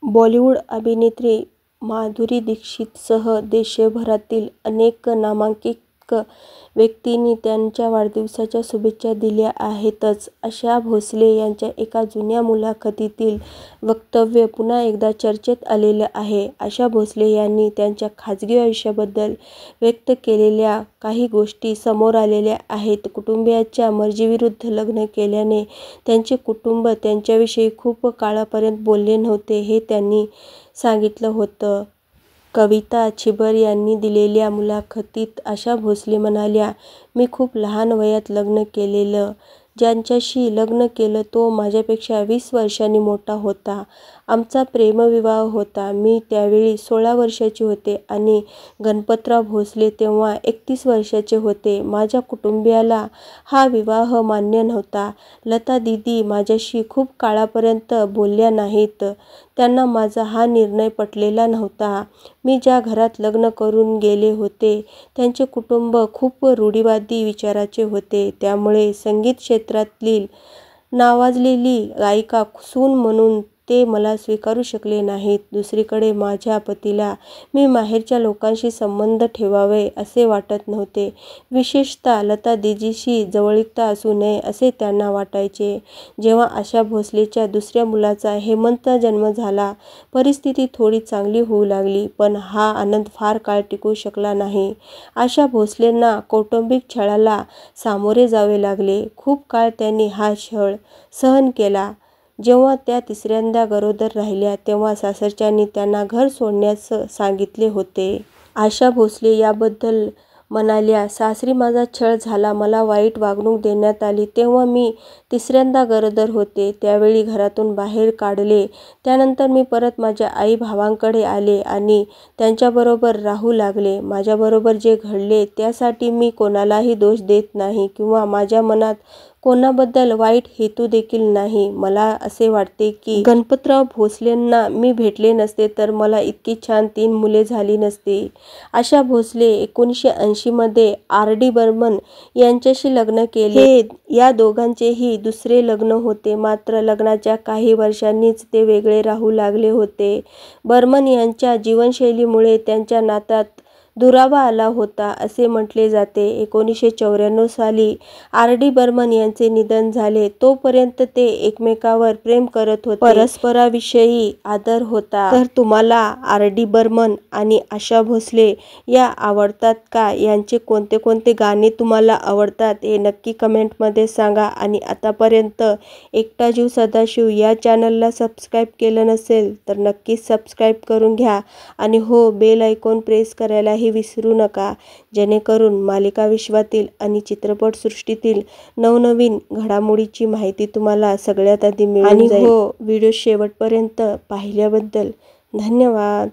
बॉलिवूड अभिनेत्री माधुरी दीक्षितसह देशभरातील अनेक नामांकित व्यक्तींनी त्यांच्या वाढदिवसाच्या शुभेच्छा दिल्या आहेतच. आशा भोसले यांच्या एका जुन्या मुलाखतीतील वक्तव्य पुन्हा एकदा चर्चेत आलेलं आहे. आशा भोसले यांनी त्यांच्या खाजगी आयुष्याबद्दल व्यक्त केलेल्या काही गोष्टी समोर आलेल्या आहेत. कुटुंबियांच्या मर्जीविरुद्ध लग्न केल्याने त्यांचे कुटुंब त्यांच्याविषयी खूप काळापर्यंत बोलले नव्हते, हे त्यांनी सांगितलं होतं. कविता छिबर यांनी दिलेल्या मुलाखतीत आशा भोसले म्हणाल्या, मी खूप लहान वयात लग्न केलेलं. ज्यांच्याशी लग्न केलं तो माझ्यापेक्षा 20 वर्षांनी मोठा होता. आमचा प्रेमविवाह होता. मी त्यावेळी 16 वर्षाची होते आणि गणपतराव भोसले तेव्हा 31 वर्षाचे होते. माझ्या कुटुंबियाला हा विवाह मान्य नव्हता. लता दीदी माझ्याशी खूप काळापर्यंत बोलल्या नाहीत. त्यांना माझा हा निर्णय पटलेला नव्हता. मी ज्या घरात लग्न करून गेले होते त्यांचे कुटुंब खूप रूढिवादी विचाराचे होते. त्यामुळे संगीत क्षेत्रातील नावाजलेली गायिका सून म्हणून ते मला स्वीकारू शकले नाहीत. दुसरीकडे माझ्या पतीला मी माहेरच्या लोकांशी संबंध ठेवावे असे वाटत नव्हते. विशेषतः लता दीदीशी जवळीकता असू नये असे त्यांना वाटायचे. जेव्हा आशा भोसलेच्या दुसऱ्या मुलाचा हेमंत जन्म झाला, परिस्थिती थोडी चांगली होऊ लागली. पण हा आनंद फार काळ टिकू शकला नाही. आशा भोसलेंना कौटुंबिक छळाला सामोरे जावे लागले. खूप काळ त्यांनी हा छळ सहन केला. जेव्हा त्या तिसऱ्यांदा गरोदर राहिल्या तेव्हा सासरच्यांनी त्यांना घर सोडण्यास सांगितले होते. आशा भोसले याबद्दल म्हणाल्या, सासरी माझा छळ झाला. मला वाईट वागणूक देण्यात आली. तेव्हा मी तिसऱ्यांदा गरोदर होते. त्यावेळी घरातून बाहेर काढले. त्यानंतर मी परत माझ्या आई भावांकडे आले आणि त्यांच्याबरोबर राहू लागले. माझ्याबरोबर जे घडले त्यासाठी मी कोणालाही दोष देत नाही किंवा माझ्या मनात कोणाबद्दल वाईट हेतू देखील नाही. मला असे वाटते की गणपतराव भोसलेंना मी भेटले नसते तर मला इतकी छान 3 मुले झाली नसती. आशा भोसले 1980 मध्ये R.D. बर्मन यांच्याशी लग्न केले. हे या दोघांचेही दुसरे लग्न होते. मात्र लग्नाच्या काही वर्षांनीच ते वेगळे राहू लागले होते. बर्मन यांच्या जीवनशैलीमुळे त्यांच्या नात्यात दुरावा आला होता असे म्हटले जाते. 1994 साली R.D. बर्मन यांचे निधन झाले. तोपर्यंत ते एकमेकावर प्रेम करत होते. परस्पराविषयी आदर होता. तर तुम्हाला R.D. बर्मन आणि आशा भोसले या आवडतात का? यांचे कोणते कोणते गाणे तुम्हाला आवडतात हे नक्की कमेंटमध्ये सांगा. आणि आतापर्यंत एकटा जीव सदाशिव या चॅनलला सबस्क्राईब केलं नसेल तर नक्कीच सबस्क्राईब करून घ्या. आणि हो, बेल आयकॉन प्रेस करायलाही विसरू नका, जेणेकरून मालिका विश्वातील आणि चित्रपटसृष्टीतील नवनवीन घडामोडीची माहिती तुम्हाला सगळ्यात आधी मिळून जाईल. आणि हो, व्हिडिओ शेवटपर्यंत पाहिल्याबद्दल धन्यवाद.